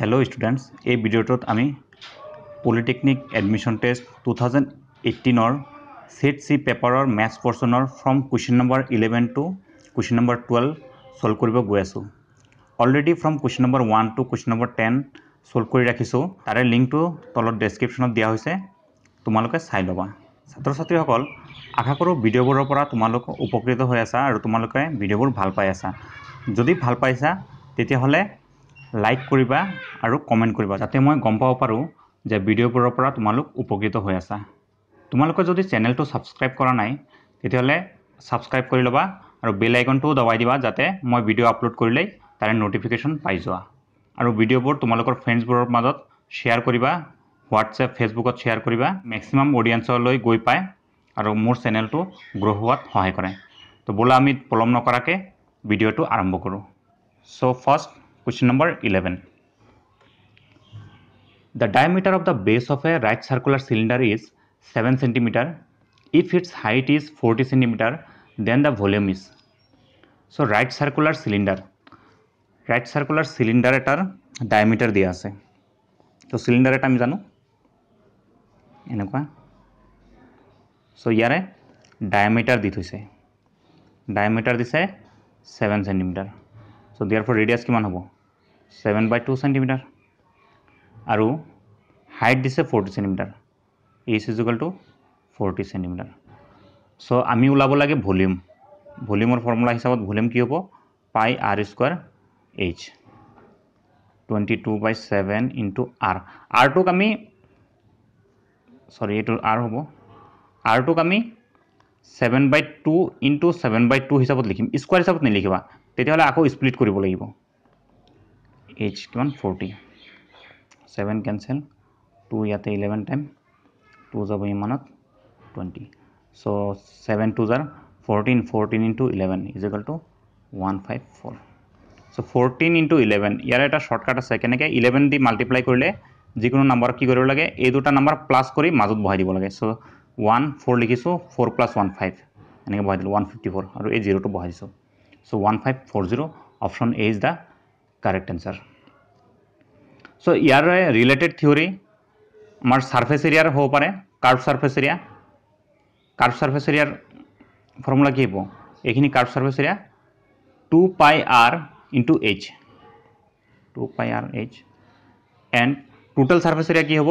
Hello students, এই ভিডিওটোত আমি Polytechnic Admission Test 2018 or Set C paper or Maths portion or from question number 11 to question number 12 solve কৰিব গৈ আছো। Already from question number 1 to question number 10 solve কৰি ৰাখিছো। তাৰে লিংকটো তলত ডেসক্ৰিপচনত দিয়া হৈছে। তোমালোকে চাই লবা। ছাত্ৰ-ছাত্ৰীসকল আশা কৰো ভিডিওবোৰৰ পৰা তোমালোক উপকৃত হৈ আছা আৰু তোমালোকে ভিডিওবোৰ ভাল পাই আছা। যদি ভাল পাইছা তেতিয়া হলে লাইক কৰিবা আৰু কমেন্ট কৰিবা যাতে মই গম পাব পাৰো যে ভিডিওবোৰৰ পৰা তোমালোক উপকৃত হৈ আছা। তোমালোকে যদি চেনেলটো সাবস্ক্ৰাইব কৰা নাই তেতিয়া হলে সাবস্ক্ৰাইব কৰি লবা আৰু বেল আইকনটো দবাই দিবা যাতে মই ভিডিও আপলোড কৰিলে তাৰে নোটিফিকেশন পাই যোৱা। আৰু ভিডিওবোৰ তোমালোকৰ ফ্ৰেন্ডছবোৰৰ মাজত শেয়াৰ কৰিবা, WhatsApp, ফেসবুকত শেয়াৰ কৰিবা, ম্যাক্সিমাম অডিয়েন্সলৈ গৈ পায় আৰু মোৰ চেনেলটো গ্ৰো হোৱাত সহায় কৰে। তো বলা আমি পলম নকৰাকে ভিডিওটো আৰম্ভ কৰো। So first question number 11. The diameter of the base of a right circular cylinder is 7 cm. If its height is 40 cm, then the volume is. So right circular cylinder etar diameter দিয়া আছে। তো cylinder এটা আমি জানো এনেকুৱা। So ইয়াৰে diameter দি থৈছে। Diameter দিছে 7 cm. So therefore radius কিমান হ'ব 7/2 cm আৰু height দিছে 40 cm is equal to 40 cm. So আমি উলাব লাগে ভলিউম। ভলিউমৰ ফৰ্মুলা হিচাপত ভলিউম কি হ'ব pi r square h 22/7 into r। r টোক আমি সৰি এটো r হ'ব। r টোক আমি 7/2 into 7/2 হিচাপত লিখিম। স্কয়াৰ হিচাপত নিলিখিবা তেতিয়া হলে আকৌ স্প্লিট কৰিব লাগিব। h কিমান 40 7 cancel 2 ইয়াতে 11 টাইম 2 যাব ইমানত 20। so 7 2 jar 14 into 11 is equal to 154। so 14 into 11 ইয়াৰ এটা শৰ্টকাট আছে কেনেকে 11 দি মাল্টিপ্লাই কৰিলে যিকোনো নাম্বাৰ কি কৰিব লাগে এই দুটা নাম্বাৰ প্লাস কৰি মাজত বহাই দিব লাগে। so 1 4 লিখিছো 4 + 1 5 এনেকে বহাই দিলো 154 আৰু এই 0 টো বহাই দিছো। so 1540 option A is the correct answer। so year related theory আমাৰ সাৰফেস এৰিয়াৰ হ'ব পাৰে কাৰ্ভ সাৰফেস এৰিয়াৰ ফর্মুলা কি হ'ব এইখিনি curve surface area 2 pi r into h 2 pi r h and total surface area কি হ'ব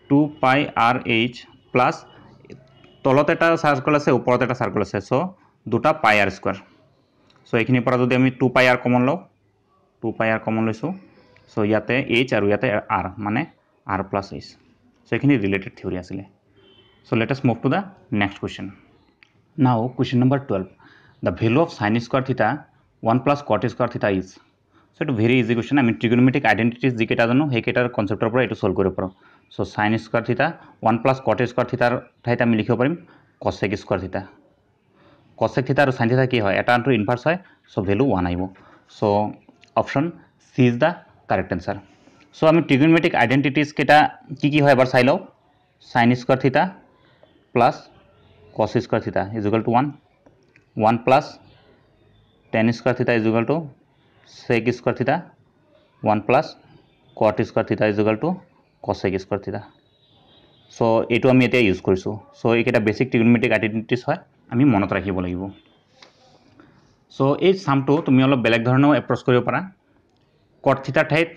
2 pi r h plus তলত এটা সার্কেল আছে ওপৰত এটা সাৰ্কেল আছে। সো দুটা pi r স্কয়াৰ। সো এইখিনি পৰা যদি আমি 2 pi r কমন লও 2 pi r কমন লৈছো। সো ইয়াতে h আৰু ইয়াতে r মানে r plus h। সো এইখিনি রিলেটেড থিওরি আছিল। So let us move to the next question. Now question number 12। The value of sin square theta 1 plus cot square theta is। So এটা very easy question. আমি trigonometric identities যিকেটা জানো সেইকেটাৰ কনসেপ্টৰ পৰা এটো solve কৰিব পাৰো। So sin square theta 1 plus cot square theta ঠাইত আমি লিখিব পাৰিম cosec square theta। cosec theta আৰু sin theta কি হয় এটা আনটো ইনভার্স হয়। সো ভ্যালু 1 আইব। So option C is the correct answer. So আমি ট্রিগোনোমেট্রিক আইডেন্টিটিজ কেটা কি হয় এবাৰ চাই লও। sin square theta plus cos square theta is equal to 1 1 plus tan square theta is equal to sec square theta 1 plus cot square theta is equal to cosec square theta। So এটো আমি এতিয়া use কৰিছো। So এইকেটা basic ট্ৰিগোনোমেট্ৰিক identities হয় আমি মনত ৰাখিব লাগিব। So এই সামটো তুমি অলপ বেলেগ ধৰণৰ এপ্ৰোচ কৰিব পাৰা। cot theta ঠাইত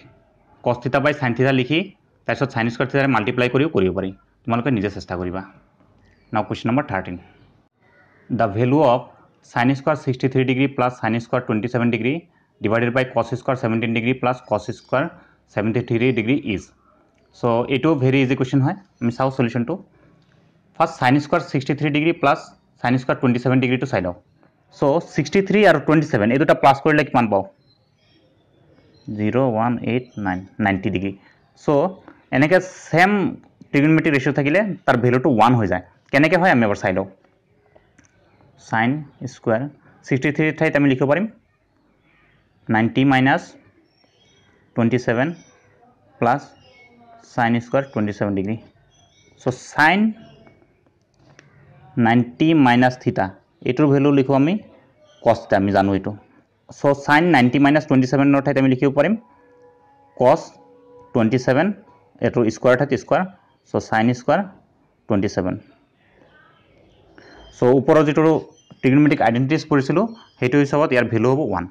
cos theta by sin theta লিখি তাৰপিছত sin square theta মাল্টিপ্লাই কৰিও কৰিব পাৰি। তোমালোকে নিজে চেষ্টা কৰিবা। Now question number 13। The value of sin square 63 degree plus sin square 27 degree divided by cos square 17 degree plus cos square 73 degree is। So এটো ভেরি ইজি কোশ্চেন হয়। আমি চাও সলিউশনটো। First sin square 63 degree plus sin square 27 degree to চাই লও। So 63 আৰু 27 এই দুটা প্লাস কৰিলে কিমান পাও 0189 90 ডিগ্ৰী। সো এনেকে সেম ট্ৰিগোনোমেট্ৰিক ৰেশিও থাকিলে তাৰ ভ্যালুটো 1 হৈ যায়। কেনেকে হয় আমি এবাৰ চাই লও। sin square 63 ঠাইত আমি লিখিব পাৰিম 90 minus 27 plus sin square 27 degree। so sin 90 minus theta এটোৰ value লিখো আমি cos theta আমি জানো এটো So sin 90 minus 27 ৰ ঠাইত আমি লিখিব পাৰিম cos 27 এটো স্কয়াৰ ঠাইত square so sin square 27 so ওপৰৰ যেটো ট্ৰিগনমেট্ৰিক আইডেন্টিটিজ পৰিছিল হেতু হিচাপত ইয়াৰ ভ্যালু হ'ব 1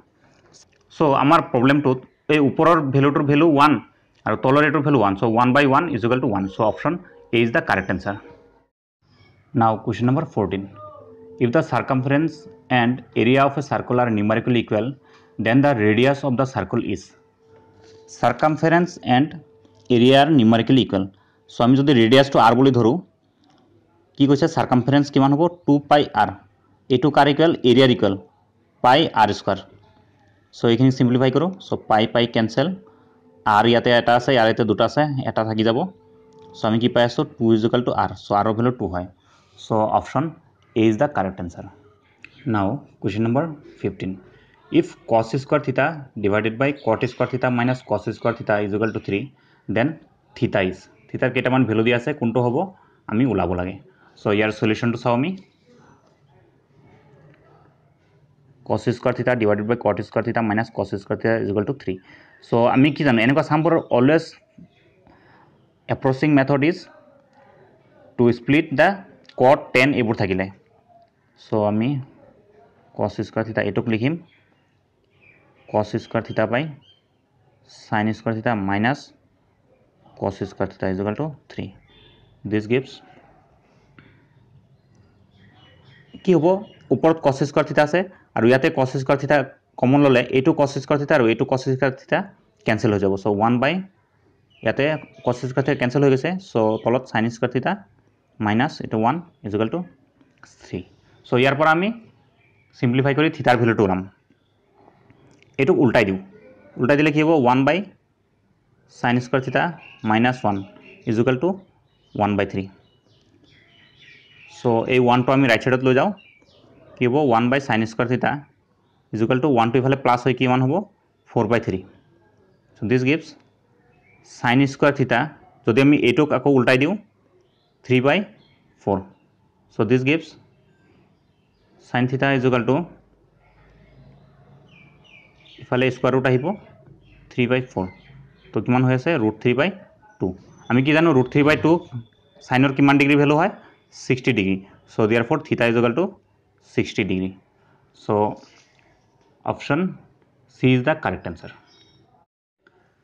so আমাৰ প্ৰবলেমটোত এই ওপৰৰ ভ্যালুটোৰ ভ্যালু 1 আৰু তলৰ এটোৰ value 1 so 1 by 1 is equal to 1 so option A is the correct answer. Now question number 14. If the circumference and area of a circle are numerically equal, then the radius of the circle is. Circumference and area are numerically equal. So আমি যদি radius to r বলি ধরু কি কইছে circumference কিমান হ'ব 2 pi r এটু কার equal area equal pi r square so এইখিনি সিম্পলিফাই করো so pi pi cancel r ইয়াতে এটা আছে আর ইয়াতে দুটা আছে এটা থাকি যাব so আমি কি পাই আছো 2 is equal to r so r এর ভ্যালু 2 হয় so option A is the correct answer. Now question number 15. If cos square theta divided by cot square theta minus cos square theta is equal to 3 then theta is theta কেটামান value দিয়া আছে কোনটো হ'ব আমি উলাব লাগে so ইয়াৰ সলিউশনটো চাও আমি cos square theta divided by cot square theta minus cos square theta is equal to 3 so আমি কি জানো এনেকুৱা সামবোৰ always approaching method is to split the cot tan এবোৰ থাকিলে so আমি cos square theta এটুক লিখিম cos square theta by sin square theta minus cos square theta is equal to 3 this gives কি হ'ব ওপৰত cos square theta আছে আৰু ইয়াতে cos square theta কমন ললে এটু cos square theta আৰু এটু cos square theta ক্যান্সেল হৈ যাব so 1 by ইয়াতে cos square theta ক্যান্সেল হৈ গৈছে so তলত sin square theta minus এটু 1 is equal to 3 so ইয়াৰ পৰা আমি সিম্পলিফাই কৰি থিটাৰ ভ্যালুটো উলাম এটু উল্টাই দিও উল্টাই দিলে কি হ'ব 1 by sin square theta minus 1 is equal to 1 by 3 so এই 1 টো আমি রাইট সাইডত লৈ যাও কি হ'ব 1 by sin square theta is equal to 1 টো ইফালে প্লাস হৈ কি মান হ'ব 4 by 3 so this gives sin square theta যদি আমি এটুক আকৌ উল্টাই দিও 3 by 4 so this gives sin theta is equal to ইফালে স্কয়ার রুট আহিব 3 by 4 তো কিমান হৈ আছে √3 by 2 আমি কি জানো √3 by 2 সাইনৰ কিমান ডিগ্ৰী ভ্যালু হয় 60 degree so therefore theta is equal to 60 degree so option C is the correct answer.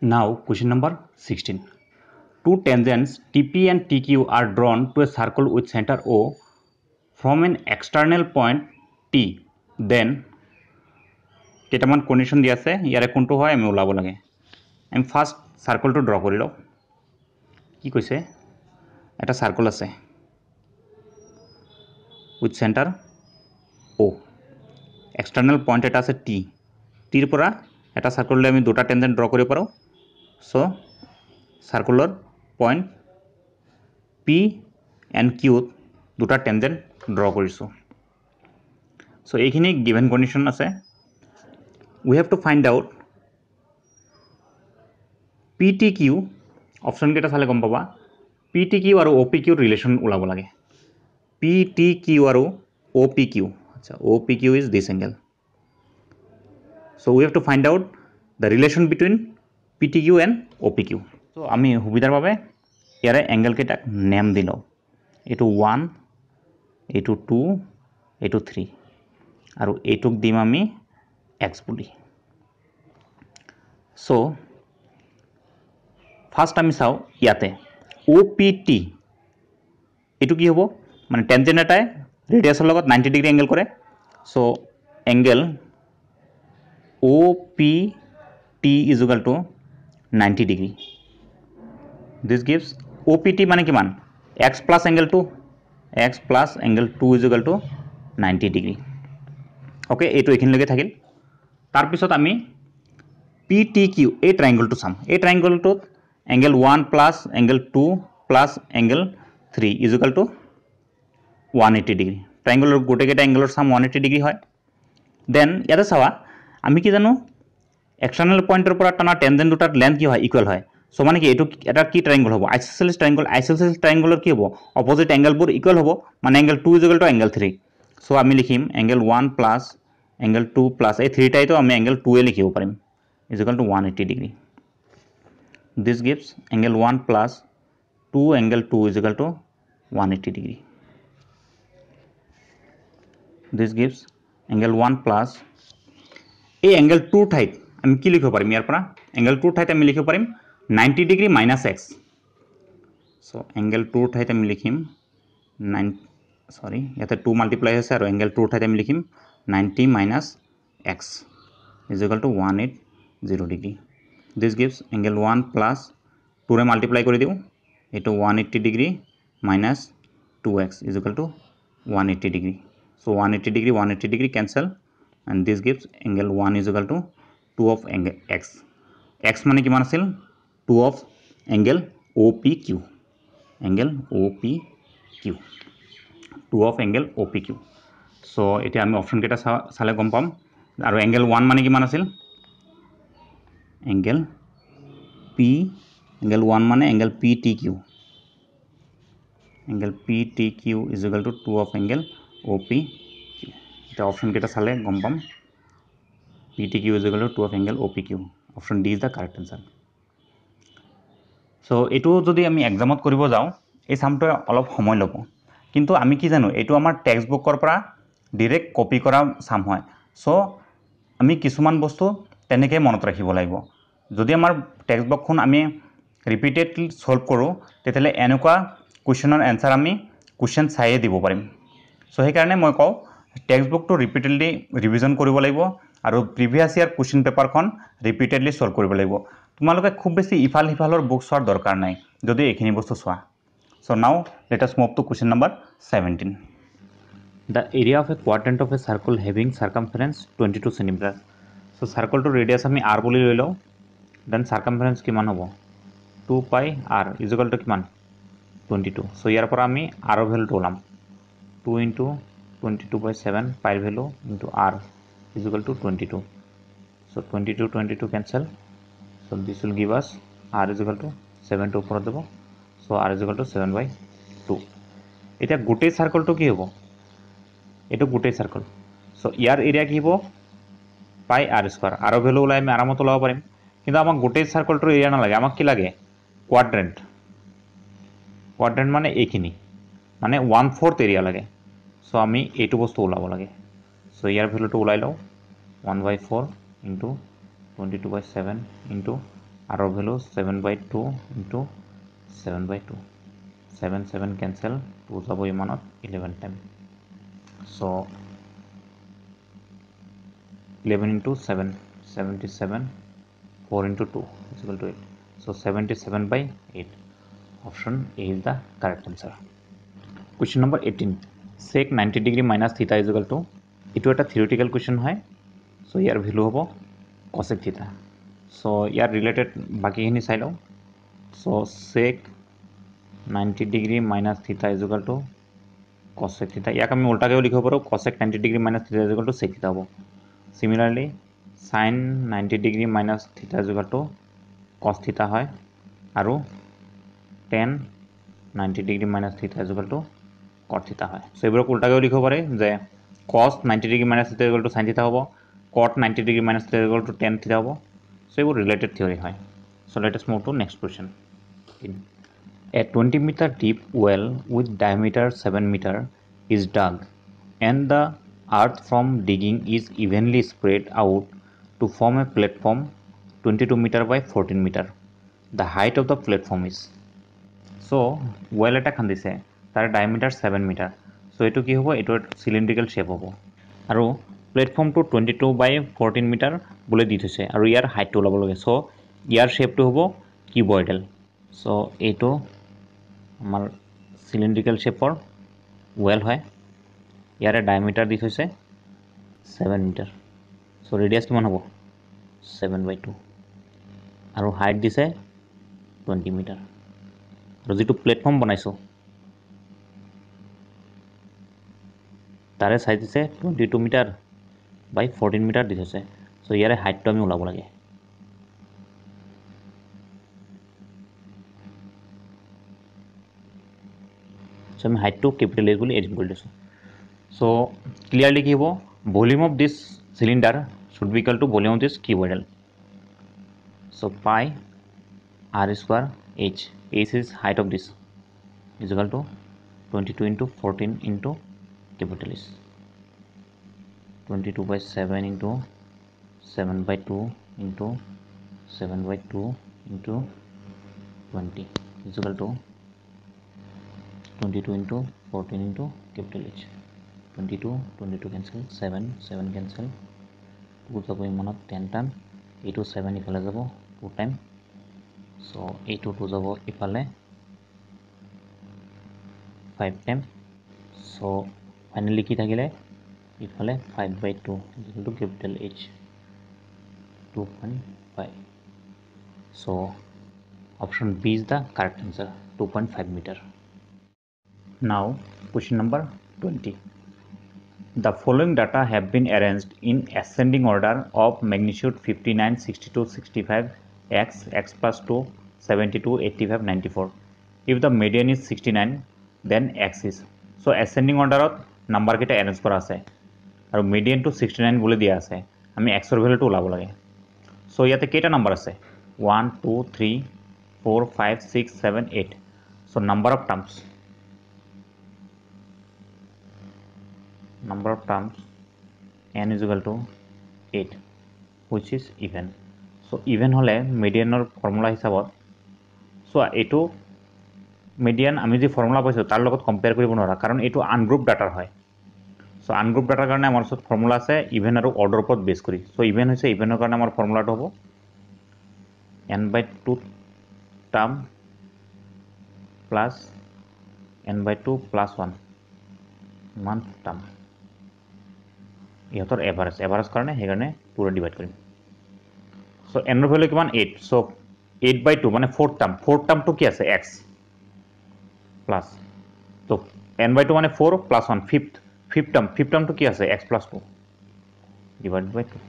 Now question number 16. Two tangents TP and TQ are drawn to a circle with center O from an external point T then কেটামান condition দিয়া আছে ইয়াৰে কোনটো হয় আমি উলাব লাগে আমি first সাৰ্কেলটো draw কৰি লও কি কৈছে এটা সাৰ্কেল আছে with center O external point এটা আছে T টিৰ পৰা এটা সাৰ্কেললে আমি দুটা টেনজেন্ট ড্ৰ কৰিব পাৰো so circular point P and Q দুটা টেনজেন্ট ড্ৰ কৰিছো সো এইখিনি গিভেন কন্ডিশন আছে we have to find out PTQ option কেটা চালে গম পাবা PTQ আৰু OPQ ৰিলেশন উলাব লাগে PTQ আৰু OPQ আচ্ছা OPQ is this angle so we have to find out the relation between PTQ and OPQ so আমি সুবিধাৰ বাবে ইয়াৰে অ্যাঙ্গেল কেটা নেম দিলো এটো 1 এটো 2 এটো 3 আৰু এটুক দিম আমি x বুলি so ফার্স্ট আমি চাও ইয়াতে OPT এটো কি হ'ব মানে টেনজেন্ট এটাই ৰেডিয়াসৰ লগত 90 ডিগ্ৰী এঙ্গেল কৰে so angle OPT is equal to 90 degree this gives OPT মানে কিমান x plus angle 2 is equal to 90 degree okay এটো এখিন লগে থাকিল তার পিছত আমি PTQ এই ট্রায়াঙ্গলটো চাম এই ট্রায়াঙ্গলটোত angle 1 plus angle 2 plus angle 3 is equal to 180 degree ট্ৰায়াঙ্গলৰ গোটে কেটা অ্যাঙ্গেলৰ সাম 180 ডিগ্ৰী হয় দেন ইয়াতে চাওয়া আমি কি জানো এক্সটাৰ্নাল পয়েন্টেৰ পৰা টানা টেনজেন্ট দুটাৰ লেন্থ কি হয় ইকুয়াল হয় সো মানে কি এটো এটা কি ট্রায়াঙ্গল হ'ব আইসোসেলেস ট্ৰায়াঙ্গলৰ কি হ'ব অপোজিট অ্যাঙ্গেলবোৰ ইকুয়াল হ'ব মানে angle 2 is equal to angle 3 so আমি লিখিম angle 1 plus angle 2 plus এই 3 টাই তো আমি angle 2 এ লিখিব পাৰিম is equal to 180 degree. This gives angle 1 plus 2 angle 2 is equal to 180 degree. This gives angle 1 plus এই angle 2 ঠাইত আমি কি লিখিব পাৰিম ইয়াৰ পৰা angle 2 ঠাইত আমি লিখিব পাৰিম 90 degree minus x. So angle 2 ঠাইত আমি লিখিম 9 sorry ইয়াতে 2 multiply হৈছে আৰু angle 2 ঠাইত আমি লিখিম 90 minus x is equal to 180 degree. This gives angle 1 plus 2 रे multiply কৰি দিও এটো 180 degree minus 2x is equal to 180 degree. So 180 degree cancel and this gives angle 1 is equal to 2 of angle x. X মানে কিমান আছিল 2 of angle OPQ. Angle OPQ. 2 of angle OPQ. So এতিয়া আমি option কেটা চালে গম পাম আৰু angle 1 মানে কিমান আছিল angle P angle 1 মানে angle PTQ. Angle PTQ is equal to 2 of angle OPQ. এটা অপশন কেটা চালে গম পাম PTQ is equal to 2 of angle OPQ. Option D is the correct answer. So এটো যদি আমি এক্সামত কৰিব যাও এই সামটো অলপ সময় লব কিন্তু আমি কি জানো এটো আমাৰ টেক্সট বুকৰ পৰা ডাইৰেক্ট কপি কৰা সাম হয় সো আমি কিছুমান বস্তু তেনেকৈ মনত ৰাখিব লাগিব যদি আমাৰ টেক্সট বুকখন আমি ৰিপিটেডলি সলভ কৰো তেতিয়ালে এনেকুৱা কোৱেশ্চনৰ আনসাৰ আমি কোৱেশ্চন চাইয়ে দিব পাৰিম সো সেই কাৰণে মই কও টেক্সট বুকটো ৰিপিটেডলি ৰিভিজন কৰিব লাগিব আৰু প্ৰিভিয়াস ইয়াৰ কোৱেশ্চন পেপাৰখন ৰিপিটেডলি সলভ কৰিব লাগিব তোমালোকে খুব বেছি ইফাল হিফালৰ বুক চোৱাৰ দৰকাৰ নাই যদি এইখিনি বস্তু চোৱা So now let us move to question number 17. The area of a quadrant of a circle having circumference 22 cm. So circle to radius আমি r বুলি লৈ লও then circumference কিমান হ'ব 2 pi r is equal to কিমান 22. So ইয়াৰ পৰা আমি r ৰ ভ্যালুটো ওলাম 2 into 22/7 pi value into r is equal to 22. So 22 cancel. So this will give us r is equal to 7 to ওপৰত যাব. So r is equal to 7/2. এটা গোটেই সার্কেলটো কি হ'ব এটো গোটেই সার্কেল সো ইয়াৰ এৰিয়া কি হ'ব পাই r স্কয়াৰ r ভ্যালু ওলাই আমি আৰামত লব পাৰিম কিন্তু আমাক গোটেই সাৰ্কেলটোৰ এরিয়া না লাগে আমাক কি লাগে কোয়াড্রেন্ট মানে এইখিনি মানে 1/4 এরিয়া লাগে সো আমি এইটো বস্তু ওলাব লাগে সো ইয়াৰ ভ্যালুটো ওলাই লও 1/4 into 22/7 into r value 7/2 into 7/2 7 cancel 2 যাব ইমানত 11 time so 11 into 7 77 4 into 2 is equal to 8 so 77/8 option A is the correct answer. Question number 18 sec 90 degree minus theta is equal to এটো এটা theoretical question হয় so ইয়াৰ value হ'ব cosec theta so ইয়াৰ related বাকিখিনি চাই লও so sec 90 degree minus theta is equal to cosec theta ইয়াক আমি উল্টাকেও লিখিব পাৰো cosec 90 degree minus theta is equal to sec theta হ'ব similarly sin 90 degree minus theta is equal to cos theta হয় আৰু tan 90 degree minus theta is equal to cot theta হয় so এবাৰক উল্টাকেও লিখিব পাৰে যে cos 90 degree minus theta is equal to sin theta হ'ব cot 90 degree minus theta is equal to tan theta হ'ব so এবোৰ related theory হয় so let us move to next question. A 20-meter deep well with diameter 7 meter is dug and the earth from digging is evenly spread out to form a platform 22 meter by 14 meter. The height of the platform is so well eta khandise tar diameter 7 meter so etu ki hobo etu cylindrical shape hobo aru platform to 22 by 14 meter bole di those aru yar height to olabo lage so yar shape to hobo cuboidal so etu আমাৰ সিলিন্ড্ৰিক্যাল শেপৰ well হয় ইয়াৰে ডায়ামিটাৰ দি হৈছে 7 metre so ৰেডিয়াস কিমান হ'ব 7/2 আৰু height দিছে 20 metre আৰু যেটো প্ল্যাটফৰ্ম বনাইছো তাৰে সাইজ দিছে 22 মিটাৰ বাই 14 মিটাৰ দি হৈছে সো ইয়াৰে হাইটটো আমি ওলাব লাগে so আমি height to capital A বুলি এডিট কৰি দিছো so clearly কি হ'ব volume of this cylinder should be equal to volume of this cuboidal. So pi r square h. H is height of this is equal to 22 into 14 into capital H. 22 by 7 into 7 by 2 into 7 by 2 into 20 is equal to 22 into 14 into capital H. 22 cancel, 7 cancel, 2 যাব ইমানত 10 time, এইটো 7 ইফালে যাব 2 time, so এইটো 2 যাব ইফালে 5 time, so finally কি থাকিলে ইফালে 5 by 2 equal to capital H 2.5. So option B is the correct answer, 2.5 meter. Now question number 20. The following data have been arranged in ascending order of magnitude 59, 62, 65, x plus 2, 72, 85, 94. If the median is 69, then x is. So ascending order of number kita arrange kora ase. Aru median to 69 bole dia ase. Ami x or value to ulabo lage. So yate keita number ase? 1, 2, 3, 4, 5, 6, 7, 8. So number of terms n is equal to 8, which is even. So even hole median or formula hisabot, so eto median ami je formula paise tar logot compare koribo nora karon eto ungroup data hoy. So ungroup data karone amar sot formula ase even aru order upor base kori. So even hoise even or karone amar formula to hobo n by 2 term plus n by 2 plus 1 month term. ইহতৰ average কাৰণে হেকাৰণে পুৰা divide কৰিম। So n ৰ value কিমান 8, so 8 by 2 মানে 4th term তো কি আছে x প্লাস, তো n by 2 মানে 4 plus 1 fifth টার্ম তো কি আছে x plus 2 divided by 2.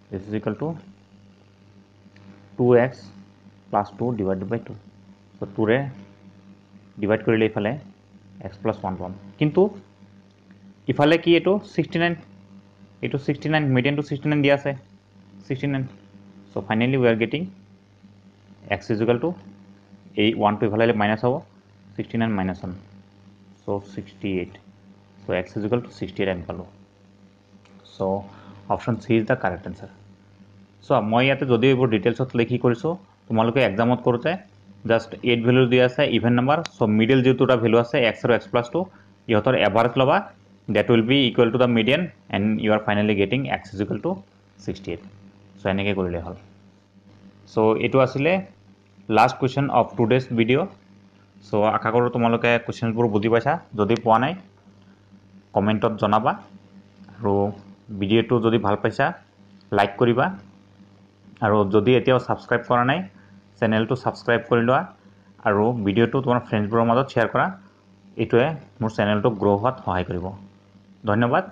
This is equal to 2x plus 2 divided by 2. So 2 রে ডিভাইড কৰিলে ইফালে x plus 1 পাম, কিন্তু ইফালে কি এটো 69, eto 69 median to 69 dia ase 69. So finally we are getting x is equal to a 1 to ifale minus hobo 69 minus 1, so 68. So x is equal to 68 and palo. So option C is the correct answer. So moi yate jodi ebor details ot lekhi koriso tomaloke exam ot korote just 8 value dia ase even number, so middle je duta value ase x or x plus 2 ihotor average loba, that will be equal to the median and you are finally getting x is equal to 68. So eneke korile hol. So eto asile last question of today's video. So akha koru tomaloke questions bur budhi paisa, jodi poa nai comment ot janaba aru video to jodi bhal paisa like koriba aru jodi etio subscribe kora nai channel to subscribe kori loa aru video to tomar friends bur majot share kora, এটোৱে মোৰ চেনেলটো grow হোৱাত সহায় কৰিব। ধন্যবাদ।